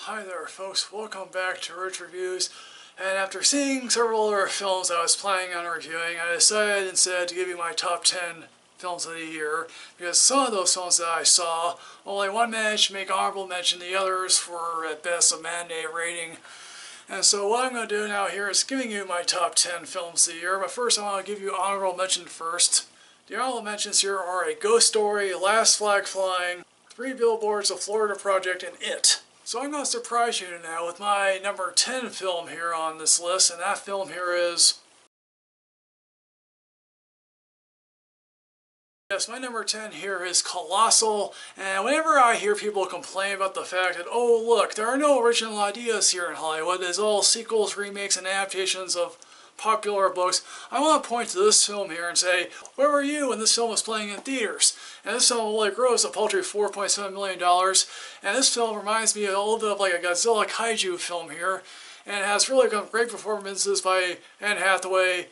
Hi there folks, welcome back to Rich Reviews. And after seeing several other films I was planning on reviewing, I decided instead to give you my top 10 films of the year, because some of those films that I saw, only one managed to make honorable mention, the others were at best a matinee rating. And so what I'm going to do now here is giving you my top 10 films of the year, but first I want to give you honorable mention first. The honorable mentions here are A Ghost Story, Last Flag Flying, 3 Billboards, The Florida Project, and It. So I'm going to surprise you now with my number 10 film here on this list, and that film here is... Yes, my number 10 here is Colossal, and whenever I hear people complain about the fact that, oh look, there are no original ideas here in Hollywood, it's all sequels, remakes, and adaptations of popular books, I want to point to this film here and say, where were you when this film was playing in theaters? And this film only grossed a paltry $4.7 million, and this film reminds me a little bit of like a Godzilla kaiju film here, and it has really great performances by Anne Hathaway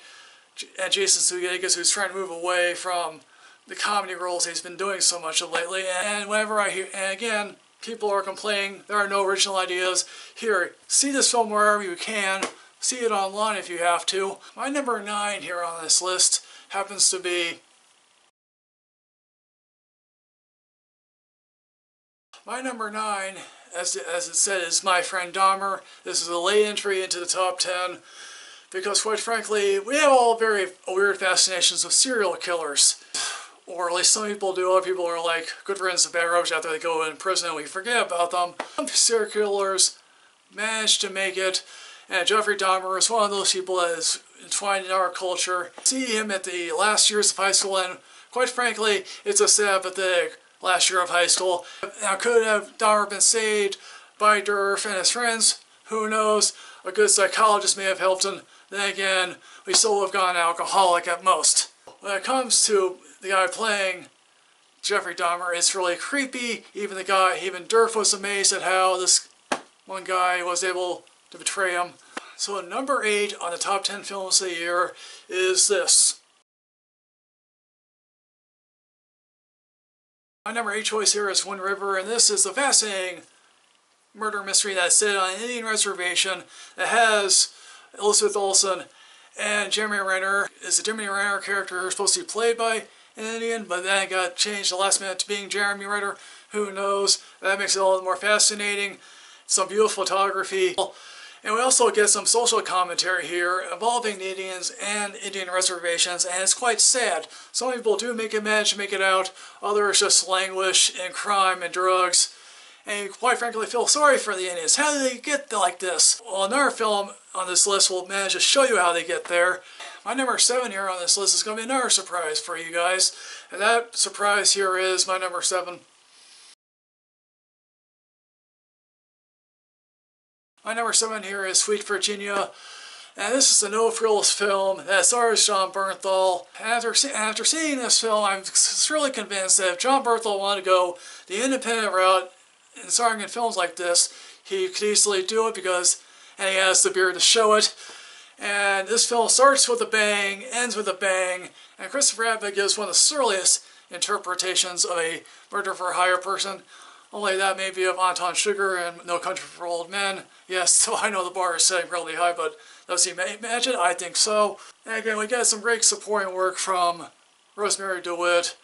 and Jason Sudeikis, who's trying to move away from the comedy roles he's been doing so much of lately. And whenever I hear, and again, people are complaining there are no original ideas. Here, see this film wherever you can. See it online if you have to. My number 9 here on this list happens to be... My number 9, as it said, is My Friend Dahmer. This is a late entry into the top 10 because, quite frankly, we have all very weird fascinations with serial killers. Or at least some people do. Other people are like good friends of bad rubbish after they go in prison and we forget about them. Some serial killers manage to make it. And Jeffrey Dahmer is one of those people that is entwined in our culture. See him at the last years of high school, and quite frankly, it's a sad, pathetic last year of high school. Now, could have Dahmer been saved by Durf and his friends? Who knows? A good psychologist may have helped him. Then again, we still would have gone alcoholic at most. When it comes to the guy playing Jeffrey Dahmer, it's really creepy. Even Durf was amazed at how this one guy was able to betray him. So number 8 on the top 10 films of the year is this. My number 8 choice here is Wind River, and this is a fascinating murder mystery that's set on an Indian reservation that has Elizabeth Olsen and Jeremy Renner. Is the Jeremy Renner character supposed to be played by an Indian, but then it got changed the last minute to being Jeremy Renner? Who knows? That makes it all the more fascinating. Some beautiful photography. And we also get some social commentary here involving the Indians and Indian reservations, and it's quite sad. Some people do manage to make it out, others just languish in crime and drugs, and you quite frankly feel sorry for the Indians. How did they get like this? Well, another film on this list will manage to show you how they get there. My number 7 here on this list is going to be another surprise for you guys, and that surprise here is my number 7. My number 7 here is Sweet Virginia, and this is a no-frills film that stars John Bernthal. After seeing this film, I'm surely convinced that if John Bernthal wanted to go the independent route in starring in films like this, he could easily do it and he has the beard to show it. And this film starts with a bang, ends with a bang, and Christopher Abbott gives one of the surliest interpretations of a murder-for-hire person. Only that may be of Anton Sugar and No Country for Old Men. Yes, so I know the bar is setting really high, but does he match it? I think so. And again, we get some great supporting work from Rosemary DeWitt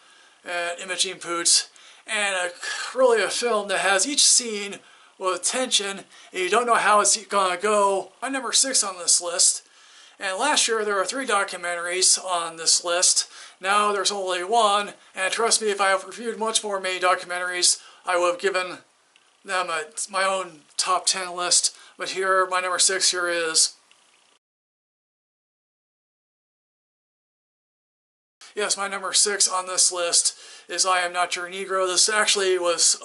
and Imogen Poots, and really a film that has each scene with tension, and you don't know how it's gonna go. My number 6 on this list, and last year there were 3 documentaries on this list. Now there's only 1, and trust me, if I have reviewed much more many documentaries, I would have given them my own top 10 list. But here, my number 6 here is... Yes, my number 6 on this list is I Am Not Your Negro. This actually was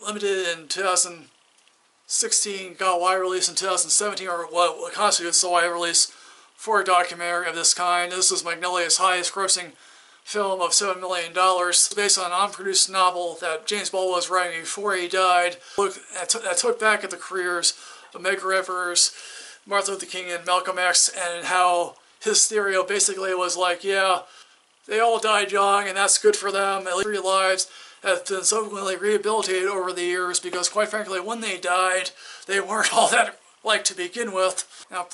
limited in 2016, got a wide release in 2017, or what constitutes a wide release for a documentary of this kind. This is Magnolia's highest grossing film of $7 million. It's based on an unproduced novel that James Baldwin was writing before he died. That took back at the careers of Medgar Evers, Martin Luther King, and Malcolm X, and how his theory basically was like, yeah, they all died young, and that's good for them, at least 3 lives. have been subsequently rehabilitated over the years because, quite frankly, when they died, they weren't all that like to begin with. Now,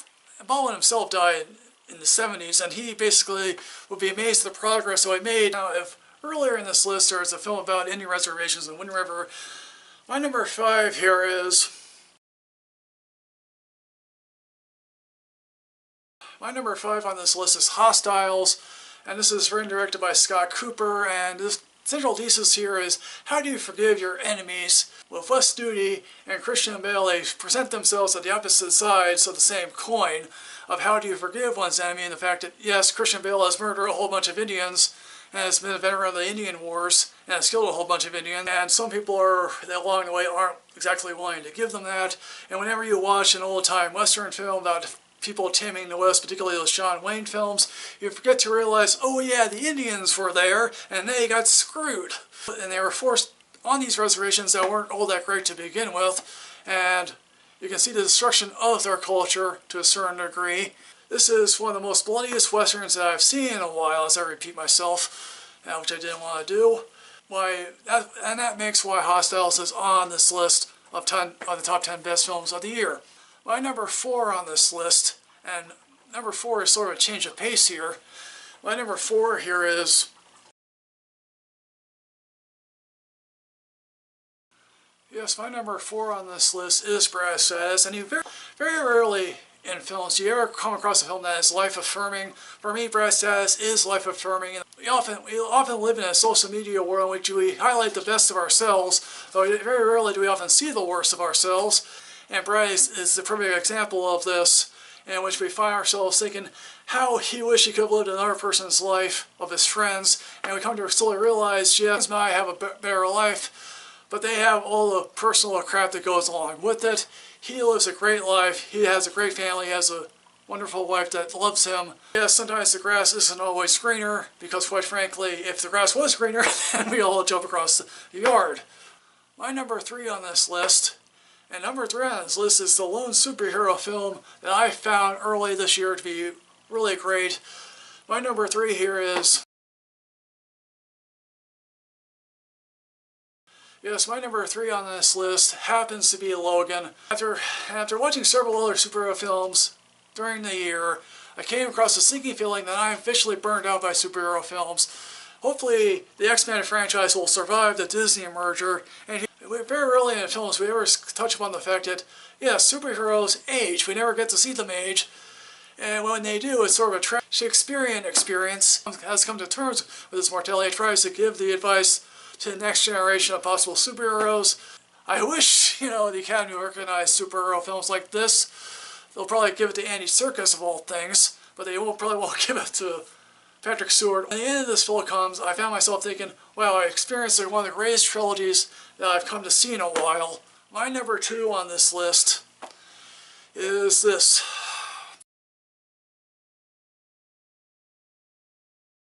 Baldwin himself died in the 70s, and he basically would be amazed at the progress that I made. Now, if earlier in this list there is a film about Indian reservations in Wind River, my number 5 here is... My number 5 on this list is Hostiles, and this is written and directed by Scott Cooper, and this central thesis here is, how do you forgive your enemies? With Wes Studi and Christian Bale, they present themselves at the opposite sides of the same coin of how do you forgive one's enemy, and the fact that, yes, Christian Bale has murdered a whole bunch of Indians, and has been a veteran of the Indian Wars, and has killed a whole bunch of Indians, and some people are, along the way, aren't exactly willing to give them that, and whenever you watch an old-time Western film about people taming the West, particularly those John Wayne films, you forget to realize, oh yeah, the Indians were there, and they got screwed. And they were forced on these reservations that weren't all that great to begin with, and you can see the destruction of their culture to a certain degree. This is one of the most bloodiest Westerns that I've seen in a while, as I repeat myself, which I didn't want to do. That makes why Hostiles is on this list of the top 10 best films of the year. My number 4 on this list, and number 4 is sort of a change of pace here. My number 4 here is... Yes, my number 4 on this list is Brad Status, and you very rarely in films do you ever come across a film that is life-affirming. For me, Brad Status is life-affirming. We often live in a social media world in which we highlight the best of ourselves, though very rarely do we often see the worst of ourselves. And Brad is the perfect example of this, in which we find ourselves thinking how he wished he could have lived another person's life, of his friends, and we come to slowly realize, yes, might have a better life, but they have all the personal crap that goes along with it. He lives a great life, he has a great family, he has a wonderful wife that loves him. Yes, sometimes the grass isn't always greener, because quite frankly, if the grass was greener, then we'd all jump across the yard. My number 3 on this list, and number 3 on this list, is the lone superhero film that I found early this year to be really great. My number 3 here is... Yes, my number 3 on this list happens to be Logan. After watching several other superhero films during the year, I came across a sinking feeling that I'm officially burned out by superhero films. Hopefully, the X-Men franchise will survive the Disney merger, and very early in the films we ever touch upon the fact that, yes, superheroes age. We never get to see them age, and when they do, it's sort of a Shakespearean experience. Has come to terms with its mortality, tries to give the advice to the next generation of possible superheroes. I wish, the Academy would recognize superhero films like this. They'll probably give it to Andy Serkis of all things, but they probably won't give it to Patrick Stewart. When the end of this film comes, I found myself thinking, wow, I experienced one of the greatest trilogies that I've come to see in a while. My number 2 on this list is this.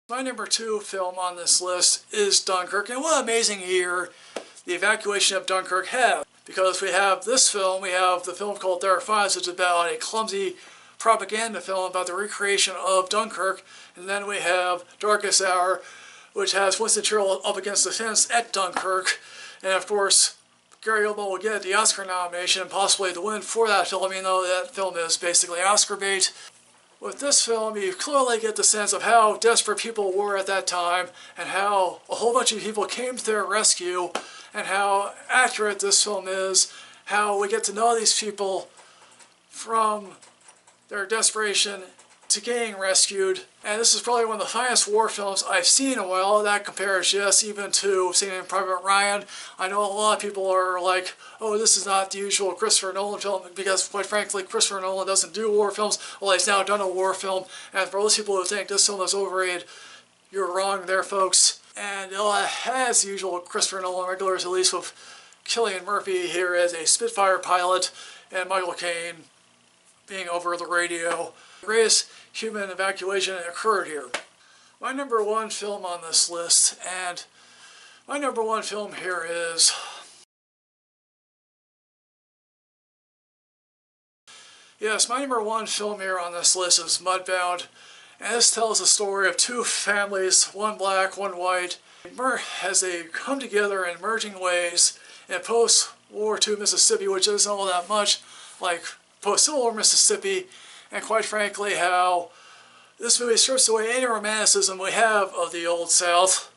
My number 2 film on this list is Dunkirk, and what an amazing year the evacuation of Dunkirk had. Because we have this film, we have the film called There Are Fives, which is about a clumsy propaganda film about the recreation of Dunkirk, and then we have Darkest Hour, which has Winston Churchill up against the fence at Dunkirk, and of course Gary Oldman will get the Oscar nomination and possibly the win for that film, even though that film is basically Oscar bait. With this film, you clearly get the sense of how desperate people were at that time, and how a whole bunch of people came to their rescue, and how accurate this film is, how we get to know these people from their desperation to getting rescued. And this is probably one of the finest war films I've seen in a while. That compares, yes, even to Saving Private Ryan. I know a lot of people are like, oh, this is not the usual Christopher Nolan film, because quite frankly, Christopher Nolan doesn't do war films. Well, he's now done a war film, and for those people who think this film is overrated, you're wrong there, folks. And it has the usual Christopher Nolan regulars, at least with Cillian Murphy here as a Spitfire pilot, and Michael Caine being over the radio. The greatest human evacuation occurred here. My number 1 film on this list, and my number 1 film here is... Yes, my number 1 film here on this list is Mudbound, and this tells the story of 2 families, one black, one white, as they come together in emerging ways in post-World War II Mississippi, which isn't all that much like post-Civil War Mississippi, and quite frankly how this movie strips away any romanticism we have of the Old South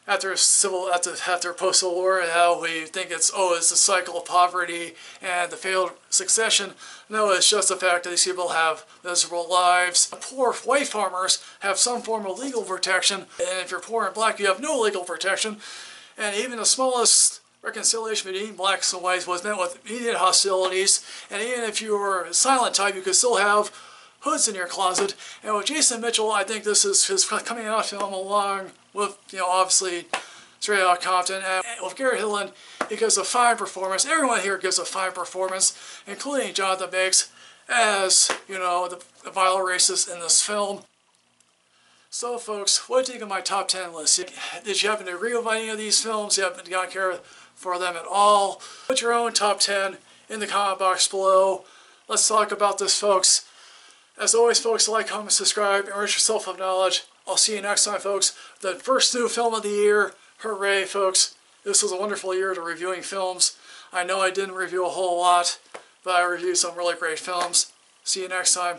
after post-Civil War, and how we think it's the cycle of poverty and the failed succession. No, it's just the fact that these people have miserable lives. Poor white farmers have some form of legal protection, and if you're poor and black, you have no legal protection. And even the smallest reconciliation between blacks and whites was met with immediate hostilities. And even if you were a silent type, you could still have hoods in your closet. And with Jason Mitchell, I think this is his coming out film, along with, obviously Straight Outta Compton, and with Garrett Hedlund, he gives a fine performance. Everyone here gives a fine performance, including Jonathan Banks as, the vile racist in this film. So folks, what do you think of my top 10 list? Did you happen to agree with any of these films? You happen to not care for them at all? Put your own top 10 in the comment box below. Let's talk about this, folks. As always, folks, like, comment, subscribe, enrich yourself with knowledge. I'll see you next time, folks. The first new film of the year. Hooray, folks. This was a wonderful year to reviewing films. I know I didn't review a whole lot, but I reviewed some really great films. See you next time.